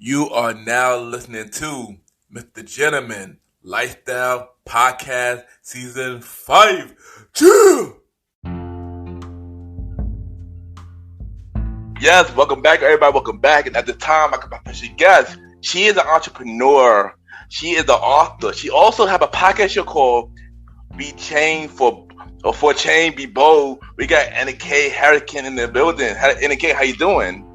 You are now listening to Mr. Gentleman Lifestyle Podcast Season 5. Chill! Yes, welcome back, everybody. Welcome back. And at the time, I could special guest. She is an entrepreneur. She is an author. She also have a podcast show called Be Chained for Change, Be Bold. We got Annakay Hutchinson in the building. Annakay, how you doing?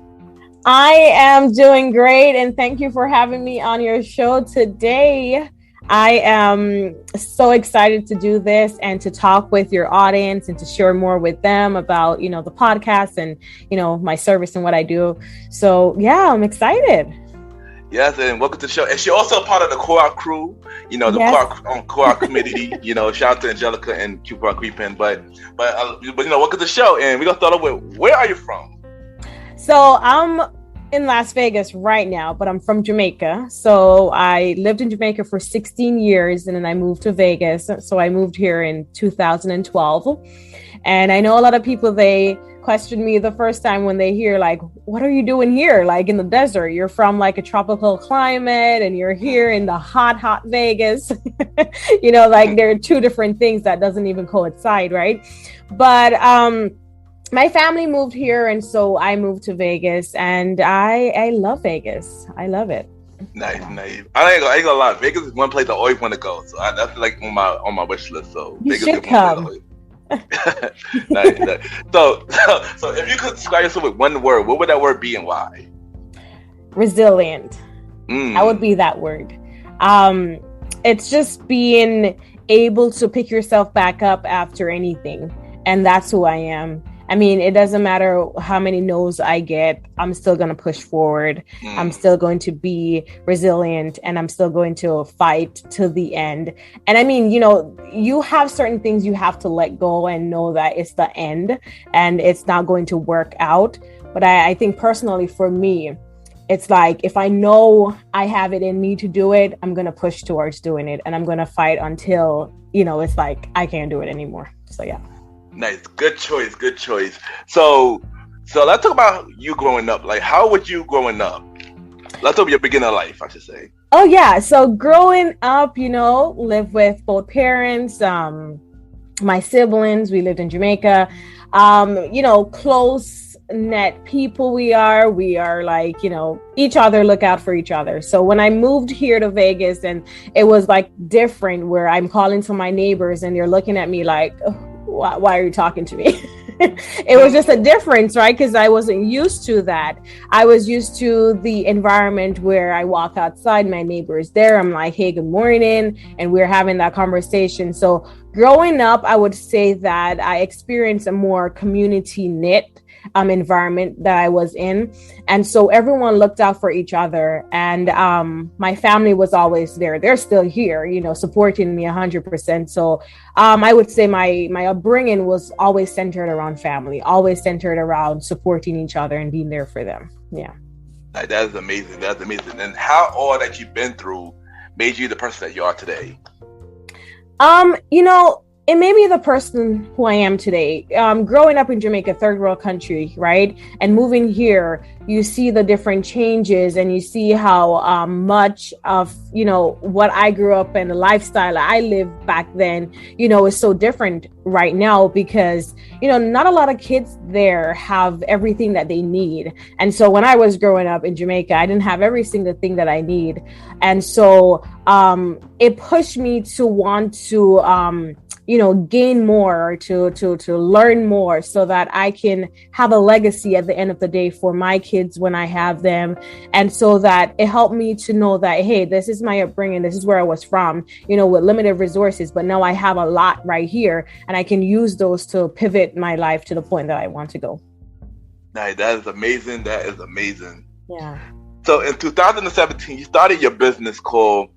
I am doing great, and thank you for having me on your show today. I am so excited to do this and to talk with your audience and to share more with them about, the podcast and, my service and what I do. So, yeah, I'm excited. Yes, and welcome to the show. And she's also a part of the co-op crew, the co-op committee, shout out to Angelica and Cupid Creepin. But welcome to the show. And we're going to start off with, where are you from? So I'm in Las Vegas right now, but I'm from Jamaica. So I lived in Jamaica for 16 years and then I moved to Vegas. So I moved here in 2012. And I know a lot of people, they questioned me the first time when they hear like, what are you doing here? Like in the desert, you're from like a tropical climate and you're here in the hot Vegas. Like there are two different things that doesn't even coincide, right? But my family moved here, and so I moved to Vegas, and I love Vegas. I love it. Nice. I ain't gonna lie. Vegas is one place I always want to go. So that's like on my wish list. So you Vegas should come. Nice. So if you could describe yourself with one word, what would that word be and why? Resilient. I would be that word. It's just being able to pick yourself back up after anything, and that's who I am. I mean, it doesn't matter how many no's I get. I'm still going to push forward. I'm still going to be resilient, and I'm still going to fight to the end. And I mean, you have certain things you have to let go and know that it's the end and it's not going to work out. But I think personally for me, it's like, if I know I have it in me to do it, I'm going to push towards doing it. And I'm going to fight until, it's like, I can't do it anymore. So, yeah. Nice. Good choice. So let's talk about you growing up. Like, how was you growing up? Let's talk about your beginning of life, I should say. Oh, yeah. So growing up, lived with both parents, my siblings. We lived in Jamaica. Close net people we are like, each other, look out for each other. So when I moved here to Vegas, and it was like different, where I'm calling to my neighbors and they're looking at me like, why are you talking to me? It was just a difference, right? Because I wasn't used to that. I was used to the environment where I walk outside, my neighbor is there, I'm like, hey, good morning, and we're having that conversation. So growing up, I would say that I experienced a more community knit environment that I was in. And so everyone looked out for each other. And my family was always there. They're still here, supporting me 100%. So I would say my upbringing was always centered around family, always centered around supporting each other and being there for them. Yeah. That is amazing. That's amazing. And how all that you've been through made you the person that you are today? It made me the person who I am today. Growing up in Jamaica, third world country, right? And moving here, you see the different changes and you see how much of, what I grew up in, the lifestyle I lived back then, is so different right now because, not a lot of kids there have everything that they need. And so when I was growing up in Jamaica, I didn't have every single thing that I need. And so it pushed me to want to, gain more, to learn more so that I can have a legacy at the end of the day for my kids when I have them. And so that it helped me to know that, hey, this is my upbringing. This is where I was from, with limited resources. But now I have a lot right here and I can use those to pivot my life to the point that I want to go. Nice. That is amazing. Yeah. So in 2017, you started your business called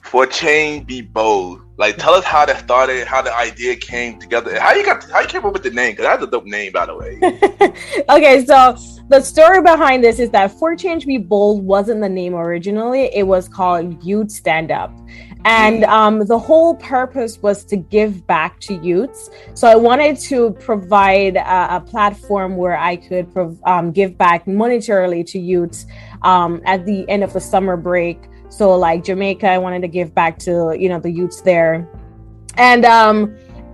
For Change, Be Bold. Like, tell us how that started, how the idea came together, and how you came up with the name, because that's a dope name, by the way. Okay, so the story behind this is that For Change, Be Bold wasn't the name originally. It was called Youth Stand Up. And the whole purpose was to give back to youths. So I wanted to provide a platform where I could give back monetarily to youths at the end of the summer break. So like Jamaica, I wanted to give back to, the youths there.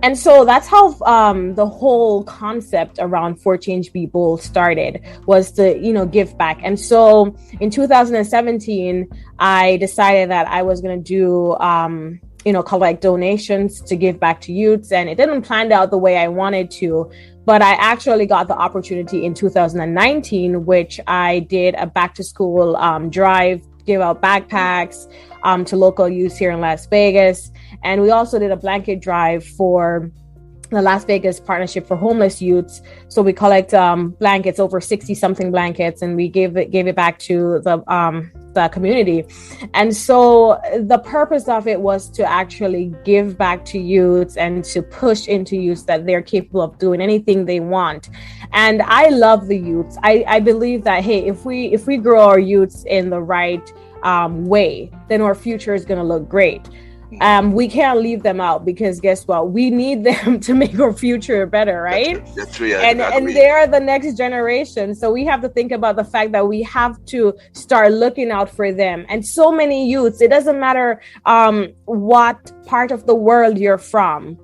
And so that's how the whole concept around For Change Be Bold started, was to, give back. And so in 2017, I decided that I was going to do, collect donations to give back to youths. And it didn't plan out the way I wanted to. But I actually got the opportunity in 2019, which I did a back to school drive, give out backpacks to local youth here in Las Vegas. And we also did a blanket drive for the Las Vegas Partnership for Homeless Youths. So we collect blankets, over 60 something blankets, and we gave it back to the community. And so the purpose of it was to actually give back to youths and to push into youths that they're capable of doing anything they want. And I love the youths. I believe that, hey, if we grow our youths in the right way, then our future is going to look great. We can't leave them out, because guess what? We need them to make our future better, right? That's true. And they are the next generation. So we have to think about the fact that we have to start looking out for them. And so many youths, it doesn't matter what part of the world you're from.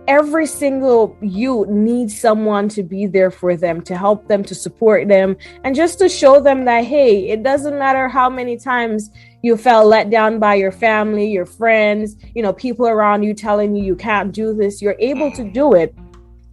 Every single youth needs someone to be there for them, to help them, to support them, and just to show them that, hey, it doesn't matter how many times you felt let down by your family, your friends, people around you telling you can't do this, you're able to do it.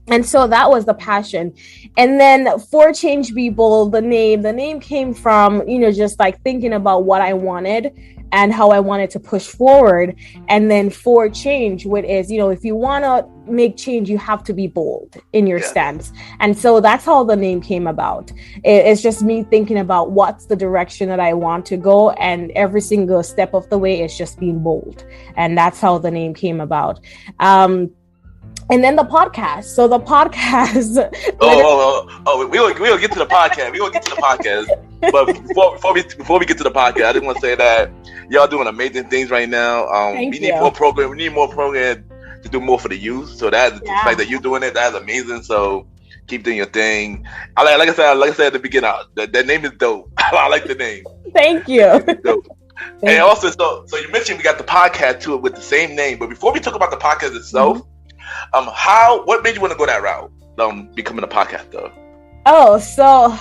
And so that was the passion. And then For Change Be Bold, the name came from, just like thinking about what I wanted and how I wanted to push forward. And then For Change, which is, if you want to make change, you have to be bold in your stance. And so that's how the name came about. It's just me thinking about what's the direction that I want to go. And every single step of the way is just being bold. And that's how the name came about. And then the podcast. So the podcast. We'll get to the podcast. But before we get to the podcast, I just want to say that y'all doing amazing things right now. We need more program. We need more program to do more for the youth. So that's the fact that you're doing it. That's amazing. So keep doing your thing. Like I said at the beginning, that name is dope. I like the name. Thank you. And also, so you mentioned we got the podcast too with the same name. But before we talk about the podcast itself, what made you want to go that route? Becoming a podcaster. Oh, so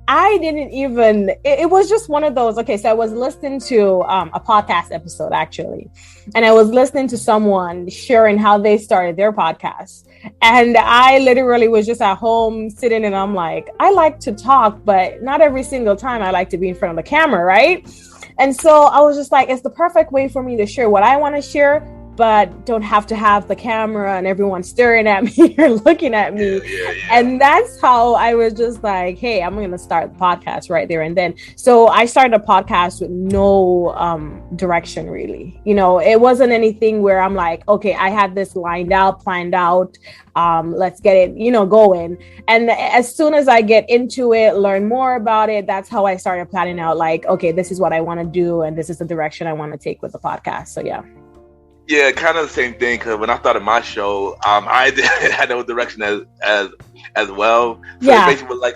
I didn't even, it was just one of those. Okay, so I was listening to a podcast episode actually, and I was listening to someone sharing how they started their podcast. And I literally was just at home sitting, and I'm like, I like to talk, but not every single time I like to be in front of the camera, right? And so I was just like, it's the perfect way for me to share what I want to share, but don't have to have the camera and everyone staring at me or looking at me. Yeah. And that's how I was just like, hey, I'm going to start the podcast right there and then. So I started a podcast with no direction, really. It wasn't anything where I'm like, okay, I had this planned out. Let's get it, going. And as soon as I get into it, learn more about it, that's how I started planning out, like, okay, this is what I want to do. And this is the direction I want to take with the podcast. So, yeah. Yeah, kind of the same thing. Because when I started my show, I had no direction as well. So it basically was like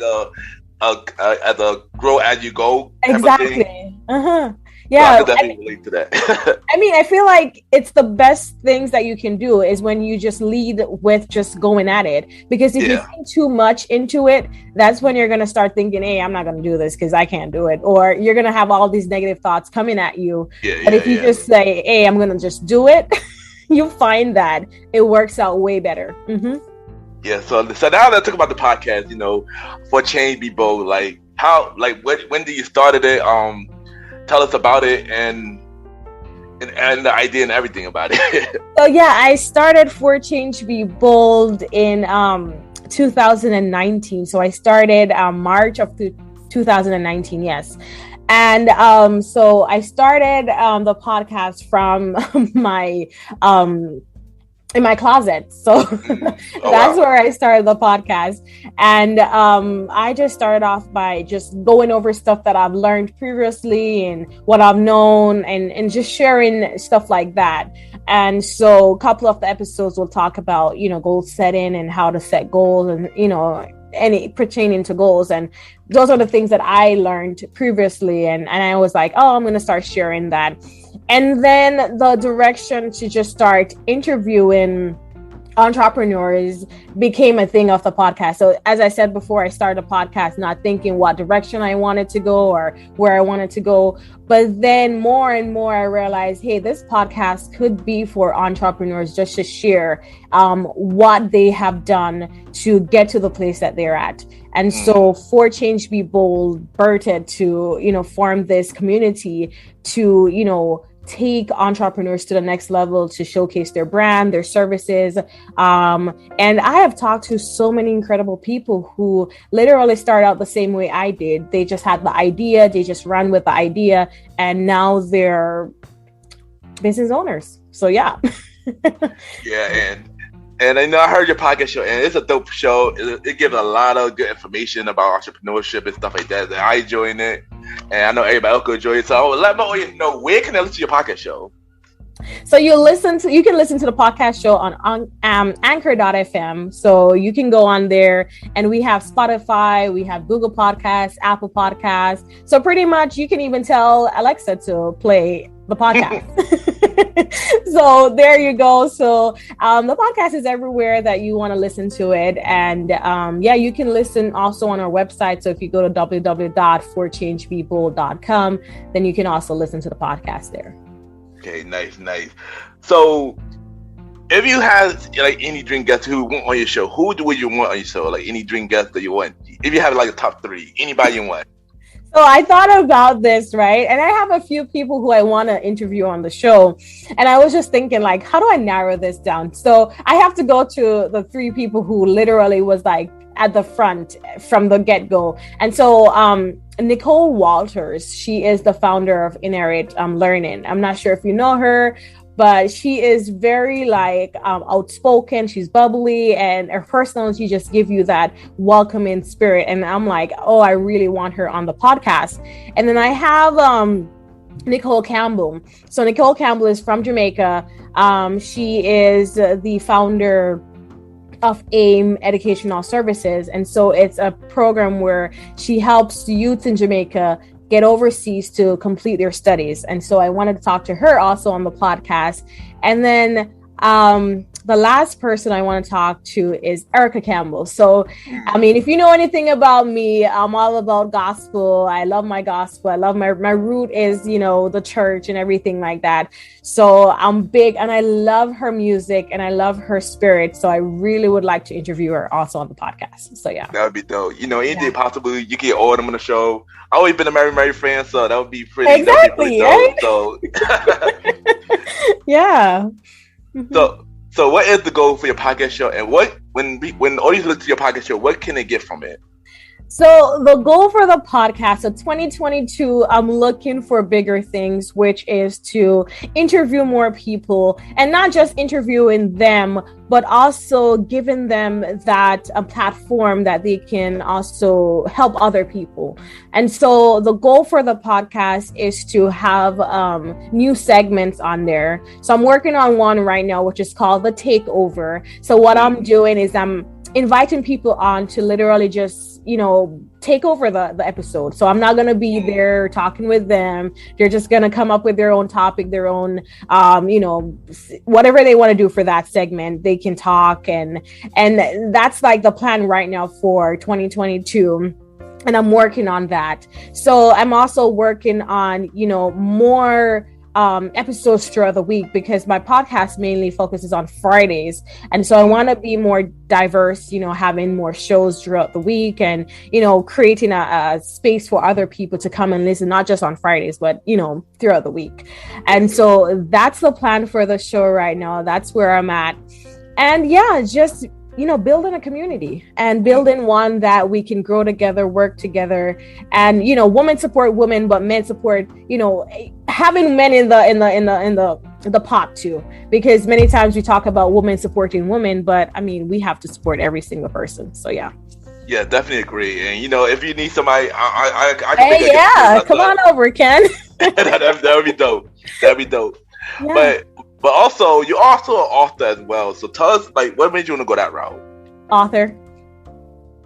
a grow as you go type exactly. of thing. Yeah, so I could definitely relate to that. I feel like it's the best things that you can do is when you just lead with just going at it. Because if you think too much into it, that's when you're going to start thinking, hey, I'm not going to do this because I can't do it. Or you're going to have all these negative thoughts coming at you. But if you just say, hey, I'm going to just do it, you find that it works out way better. Mm-hmm. Yeah. So now let's talk about the podcast, For Change Be Bold. Like when did you started it? Tell us about it and the idea and everything about it. So I started For Change Be Bold in 2019. So I started March of 2019. Yes. And so I started the podcast from my in my closet. So that's where I started the podcast. And I just started off by just going over stuff that I've learned previously and what I've known, and just sharing stuff like that. And so a couple of the episodes will talk about, goal setting and how to set goals, and, any pertaining to goals. And those are the things that I learned previously. And I was like, oh, I'm going to start sharing that. And then the direction to just start interviewing entrepreneurs became a thing of the podcast. So as I said before, I started a podcast not thinking what direction I wanted to go or where I wanted to go. But then more and more I realized, hey, this podcast could be for entrepreneurs just to share what they have done to get to the place that they're at. And so For Change Be Bold birthed to, form this community to, take entrepreneurs to the next level, to showcase their brand, their services. And I have talked to so many incredible people who literally started out the same way I did. They just had the idea, they just ran with the idea, and now they're business owners. So yeah. Yeah, and I know I heard your podcast show, and it's a dope show. It gives a lot of good information about entrepreneurship and stuff like that. I enjoying it, and I know everybody else could enjoy it. So I would let my audience know, where can they listen to your podcast show? So you can listen to the podcast show on Anchor.fm. So you can go on there, and we have Spotify, we have Google Podcasts, Apple Podcasts. So pretty much you can even tell Alexa to play the podcast. So there you go. So the podcast is everywhere that you want to listen to it. And you can listen also on our website. So if you go to www.forchangebebold.com, then you can also listen to the podcast there. Okay, nice. So if you had any dream guest who want on your show, who would you want on your show? Like any dream guest that you want? If you have a top 3, anybody you want? So I thought about this, right? And I have a few people who I want to interview on the show. And I was just thinking, how do I narrow this down? So I have to go to the 3 people who literally was at the front from the get-go. And so Nicole Walters, she is the founder of Inherit Learning. I'm not sure if you know her, but she is very outspoken. She's bubbly, and her personality just give you that welcoming spirit. And I'm like, oh, I really want her on the podcast. And then I have Nicole Campbell. So Nicole Campbell is from Jamaica. She is the founder of AIM Educational Services. And so it's a program where she helps youth in Jamaica get overseas to complete their studies. And so I wanted to talk to her also on the podcast. And then the last person I want to talk to is Erica Campbell. So, I mean, if you know anything about me, I'm all about gospel. I love my gospel. I love my root is, the church and everything like that. So I'm big, and I love her music and I love her spirit. So I really would like to interview her also on the podcast. So yeah. That would be dope. Anything possible, you get all of them on the show. I've always been a Mary fan, so that would be pretty. Exactly. Dope, so. Yeah. So what is the goal for your podcast show, and when the audience looks to your podcast show, what can they get from it? So the goal for the podcast, so 2022, I'm looking for bigger things, which is to interview more people, and not just interviewing them, but also giving them that platform that they can also help other people. And so the goal for the podcast is to have new segments on there. So I'm working on one right now, which is called The Takeover. So what I'm doing is I'm inviting people on to literally just take over the episode. So I'm not going to be there talking with them. They're just going to come up with their own topic, their own whatever they want to do for that segment. They can talk, and that's the plan right now for 2022. And I'm working on that. So I'm also working on more episodes throughout the week, because my podcast mainly focuses on Fridays. And so I want to be more diverse, having more shows throughout the week, and, creating a space for other people to come and listen, not just on Fridays, but, throughout the week. And so that's the plan for the show right now. That's where I'm at. And yeah, just building a community, and building one that we can grow together, work together, and women support women, but men support, having men in the the pot too, because many times we talk about women supporting women, but I mean, we have to support every single person. So yeah. Yeah, definitely agree. And if you need somebody, I can Hey, yeah, come on over, Ken. that would be dope. That'd be dope. Yeah. But also, you're also an author as well. So tell us, like, what made you want to go that route? Author.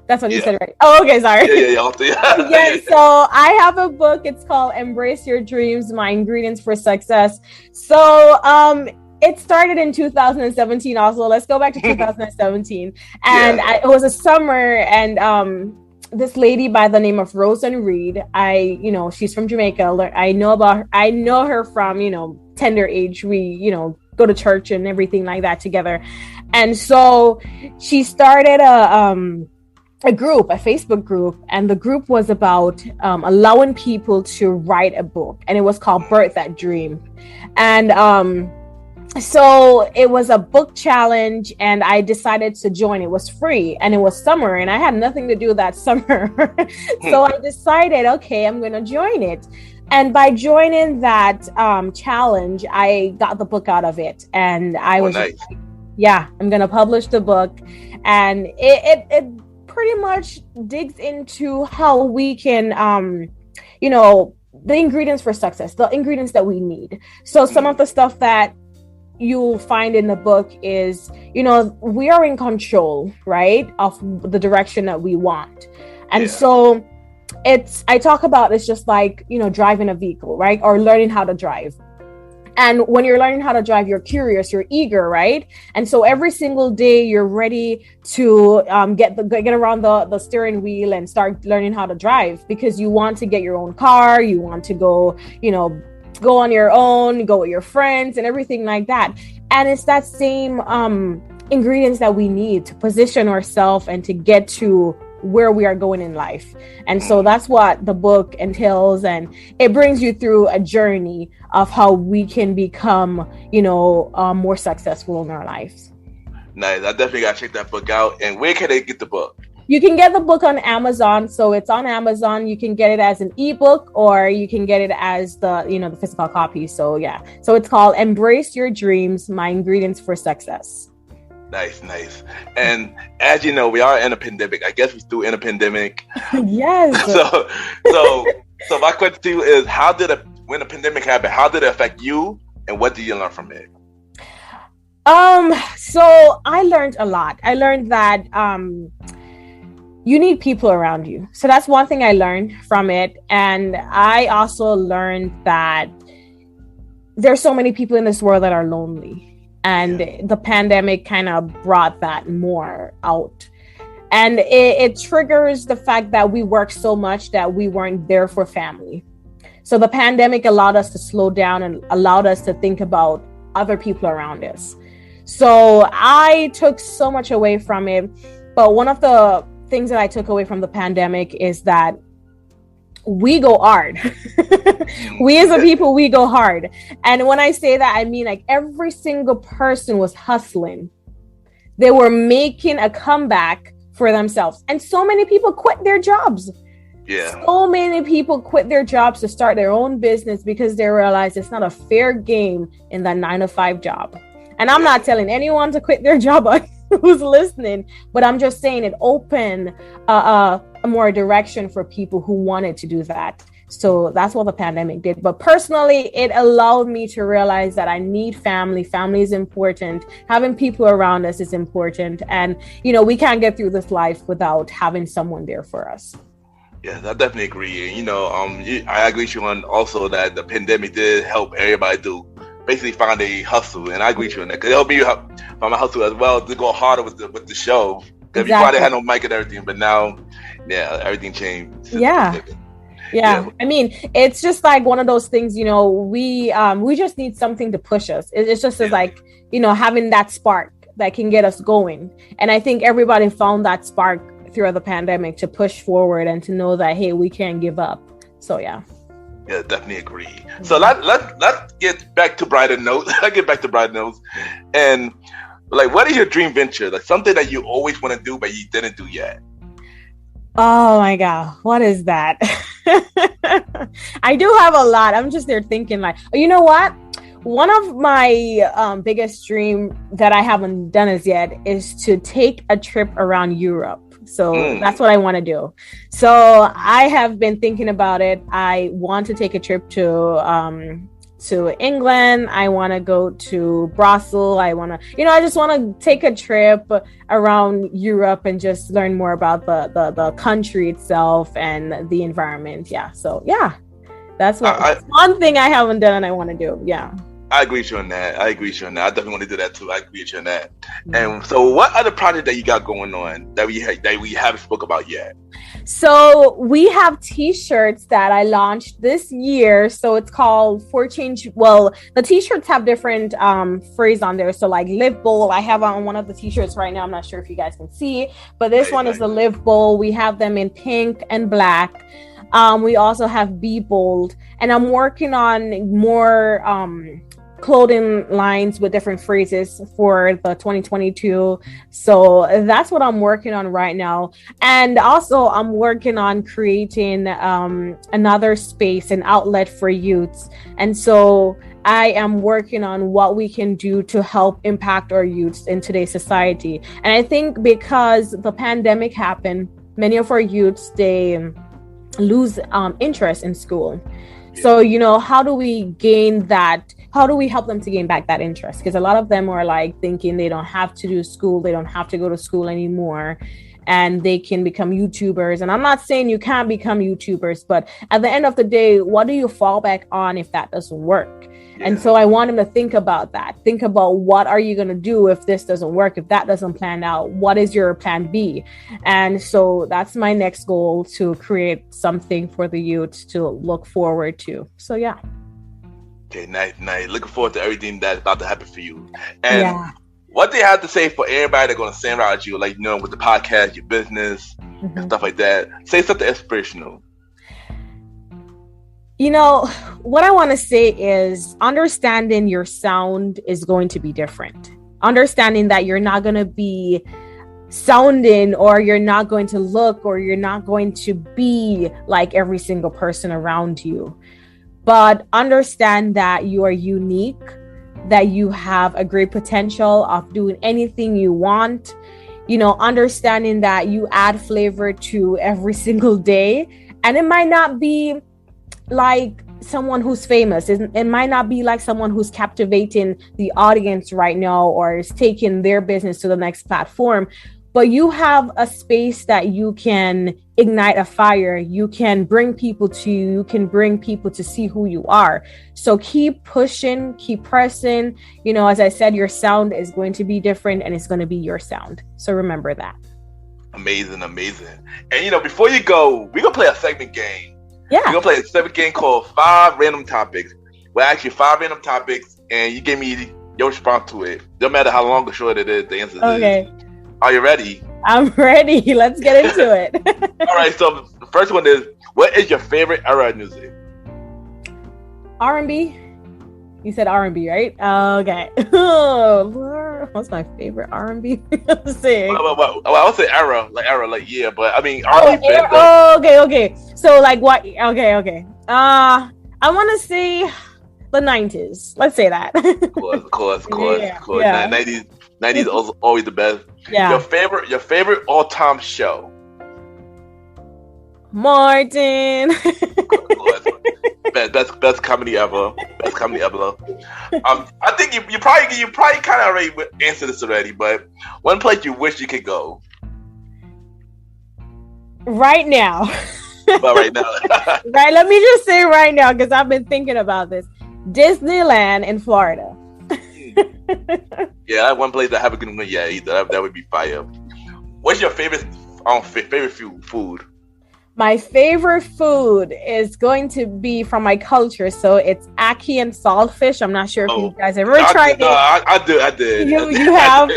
That's what you said, right? Oh, okay, sorry. Yeah, author. Yeah, so I have a book. It's called Embrace Your Dreams, My Ingredients for Success. So it started in 2017 also. Let's go back to 2017. And it was a summer, and this lady by the name of Rosen Reed, she's from Jamaica. I know her from, tender age. We, go to church and everything like that together. And so she started a group, a Facebook group, and the group was about allowing people to write a book, and it was called Birth That Dream. And so it was a book challenge, and I decided to join. It was free, and it was summer, and I had nothing to do that summer. So I decided, okay, I'm going to join it. And by joining that challenge, I got the book out of it, and I was nice. I'm going to publish the book. And it pretty much digs into how we can, the ingredients for success, the ingredients that we need. So some of the stuff that you'll find in the book is, we are in control, right, of the direction that we want. And so I talk about it's just like, driving a vehicle, right? Or learning how to drive. And when you're learning how to drive, you're curious, you're eager, right? And so every single day you're ready to get around the steering wheel and start learning how to drive, because you want to get your own car, you want to go, go on your own, go with your friends and everything like that. And it's that same ingredients that we need to position ourselves and to get to where we are going in life. And so that's what the book entails, and it brings you through a journey of how we can become, more successful in our lives. Nice. I definitely gotta check that book out. And where can they get the book? You can get the book on Amazon. So it's on Amazon. You can get it as an ebook, or you can get it as the physical copy. So yeah. So it's called Embrace Your Dreams, My Ingredients for Success. Nice. And as you know, we are in a pandemic. I guess we're still in a pandemic. Yes. So my question to you is, when the pandemic happened, how did it affect you, and what did you learn from it? So I learned a lot. I learned that you need people around you. So that's one thing I learned from it. And I also learned that there's so many people in this world that are lonely. And the pandemic kind of brought that more out. And it triggers the fact that we work so much that we weren't there for family. So the pandemic allowed us to slow down and allowed us to think about other people around us. So I took so much away from it. But one of the things that I took away from the pandemic is that we go hard. We as a people, we go hard. And when I say that, I mean like every single person was hustling. They were making a comeback for themselves. And so many people quit their jobs. Yeah. So many people quit their jobs to start their own business because they realize it's not a fair game in that 9-to-5 job. And I'm not telling anyone to quit their job who's listening, but I'm just saying it opened a more direction for people who wanted to do that. So that's what the pandemic did. But personally, it allowed me to realize that I need family. Family is important. Having people around us is important. And, we can't get through this life without having someone there for us. Yeah, I definitely agree. I agree with you on also that the pandemic did help everybody to basically find a hustle. And I agree with you on that. It helped me find my hustle as well, to go harder with the show. Because before I had no mic and everything, but now, everything changed. Yeah. I mean, it's just like one of those things, we just need something to push us. It's just like, having that spark that can get us going. And I think everybody found that spark throughout the pandemic to push forward and to know that, hey, we can't give up. So, yeah. Yeah, definitely agree. So let's get back to brighter notes. And like, what is your dream venture? Like something that you always want to do, but you didn't do yet. Oh my God, what is that? I do have a lot. I'm just there thinking like, you know what? One of my biggest dream that I haven't done as yet is to take a trip around Europe. So that's what I want to do. So I have been thinking about it. I want to take a trip to England. I want to go to Brussels. I just want to take a trip around Europe and just learn more about the country itself and the environment. Yeah. So yeah, that's one thing I haven't done and I want to do. Yeah. I agree with you on that. I definitely want to do that too. I agree with you on that. And so what other project that you got going on that we haven't spoke about yet? So we have t-shirts that I launched this year. So it's called For Change. Well, the t-shirts have different phrases on there. So like Live Bold, I have on one of the t-shirts right now. I'm not sure if you guys can see, but this one is the Live Bold. We have them in pink and black. We also have Be Bold, and I'm working on more clothing lines with different phrases for the 2022. So that's what I'm working on right now. And also I'm working on creating another space, an outlet for youths. And so I am working on what we can do to help impact our youths in today's society. And I think because the pandemic happened, many of our youths, they lose interest in school. So, how do we gain that? How do we help them to gain back that interest? Because a lot of them are like thinking they don't have to do school. They don't have to go to school anymore. And they can become YouTubers. And I'm not saying you can't become YouTubers, but at the end of the day, what do you fall back on if that doesn't work? Yeah. And so I want them to think about that. Think about what are you going to do if this doesn't work, if that doesn't plan out? What is your plan B? And so that's my next goal, to create something for the youth to look forward to. So, yeah. Okay, nice. Looking forward to everything that's about to happen for you. And what do you have to say for everybody that's going to stand around you, like, with the podcast, your business, and stuff like that? Say something inspirational. What I want to say is understanding your sound is going to be different. Understanding that you're not going to be sounding, or you're not going to look, or you're not going to be like every single person around you. But understand that you are unique, that you have a great potential of doing anything you want. Understanding that you add flavor to every single day. And it might not be like someone who's famous. It might not be like someone who's captivating the audience right now or is taking their business to the next platform. But you have a space that you can ignite a fire. You can bring people to you. You can bring people to see who you are. So keep pushing, keep pressing. As I said, your sound is going to be different and it's going to be your sound. So remember that. Amazing. And, before you go, we're going to play a segment game. Yeah. We're going to play a segment game called 5 Random Topics. We'll ask you 5 random topics and you give me your response to it. No matter how long or short it is, the answer is. Okay. Are you ready? I'm ready. Let's get into it. All right. So the first one is, what is your favorite era of music? R&B. You said R&B, right? Okay. Oh, Lord. What's my favorite R&B music? Well, I would say era, yeah. But I mean, R&B. Okay. So like what? Okay. I want to say the 90s. Let's say that. Of course. Yeah. 90s always the best. Yeah. Your favorite all-time show? Martin. Best comedy ever. I think you probably kind of already answered this already, but one place you wish you could go right now. But right now, right? Let me just say right now, because I've been thinking about this. Disneyland in Florida. Yeah, that's one place I haven't been yet either. That would be fire. What's your favorite food? My favorite food is going to be from my culture. So it's ackee and saltfish. I'm not sure if you guys ever tried it. I did. You have.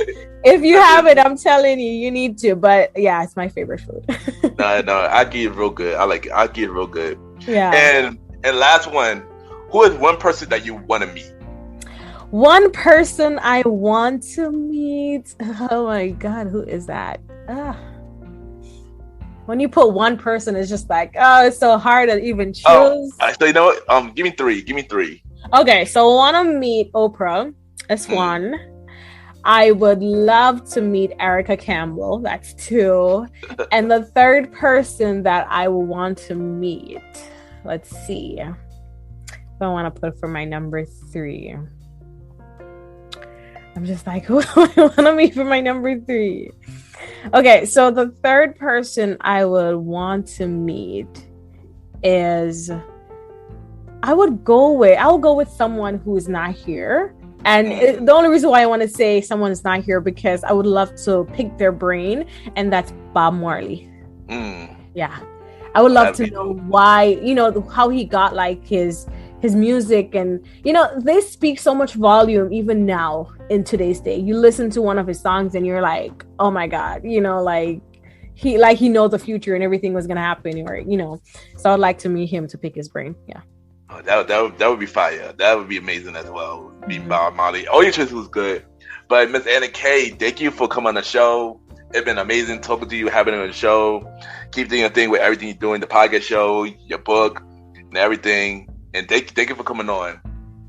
If you have it, I'm telling you, you need to. But yeah, it's my favorite food. No, ackee is real good. I like it. Ackee is real good. Yeah. And last one, who is one person that you want to meet? One person I want to meet. Oh my God, who is that? When you put one person, it's just like, it's so hard to even choose. So you know what? Give me three. Okay, so I want to meet Oprah. That's one. I would love to meet Annakay Campbell. That's two. And the third person that I will want to meet, let's see. I want to put for my number three. I'm just like, who do I want to meet for my number three? Okay, so the third person I would want to meet is I'll go with someone who is not here. And the only reason why I want to say someone is not here because I would love to pick their brain, and that's Bob Marley. Yeah, I would love to know why, how he got like his music, and they speak so much volume even now in today's day. You listen to one of his songs and you're like, oh my god, like he knows the future and everything was gonna happen, or so I'd like to meet him to pick his brain. Yeah. Oh, that would be fire. That would be amazing as well. Being Bob Marley. All your choices was good. But Miss Annakay, thank you for coming on the show. It's been amazing talking to you, having it on the show. Keep doing your thing with everything you're doing, the podcast show, your book, and everything. And thank you for coming on.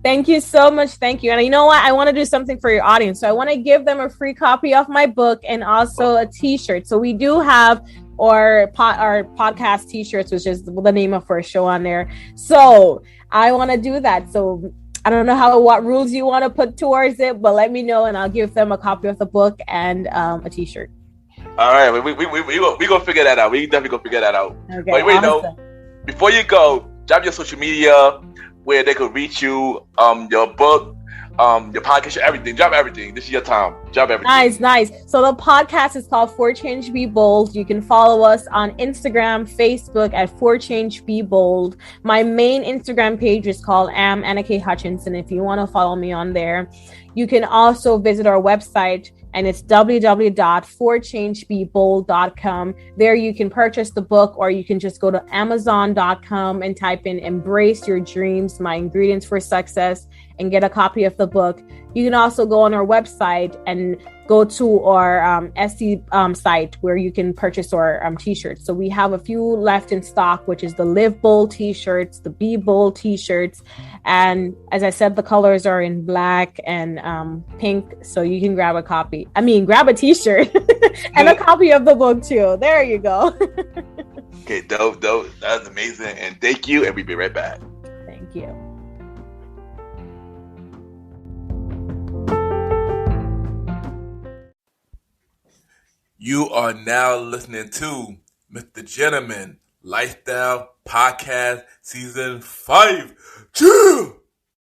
Thank you so much. Thank you. And you know what? I want to do something for your audience. So I want to give them a free copy of my book and also a t-shirt. So we do have our podcast t-shirts, which is the name of our show on there. So I want to do that. So I don't know what rules you want to put towards it, but let me know and I'll give them a copy of the book and a t-shirt. All right. We gonna figure that out. We definitely gonna figure that out. Okay, wait, awesome. No. Before you go, drop your social media where they could reach you, your book, your podcast, everything. Drop everything. This is your time. Drop everything. Nice. So the podcast is called For Change Be Bold. You can follow us on Instagram, Facebook at For Change Be Bold. My main Instagram page is called Annakay Hutchinson. If you want to follow me on there, you can also visit our website, and it's www.forchangebebold.com. There you can purchase the book, or you can just go to amazon.com and type in Embrace Your Dreams, My Ingredients for Success, and get a copy of the book. You can also go on our website and go to our Etsy site where you can purchase our t-shirts. So we have a few left in stock, which is the Live Bold t-shirts, the Be Bold t-shirts. And as I said, the colors are in black and pink. So you can grab a t-shirt and a copy of the book too. There you go. Okay, dope. That's amazing. And thank you. And we'll be right back. Thank you. You are now listening to Mr. Gentleman Lifestyle Podcast Season 5. Chill!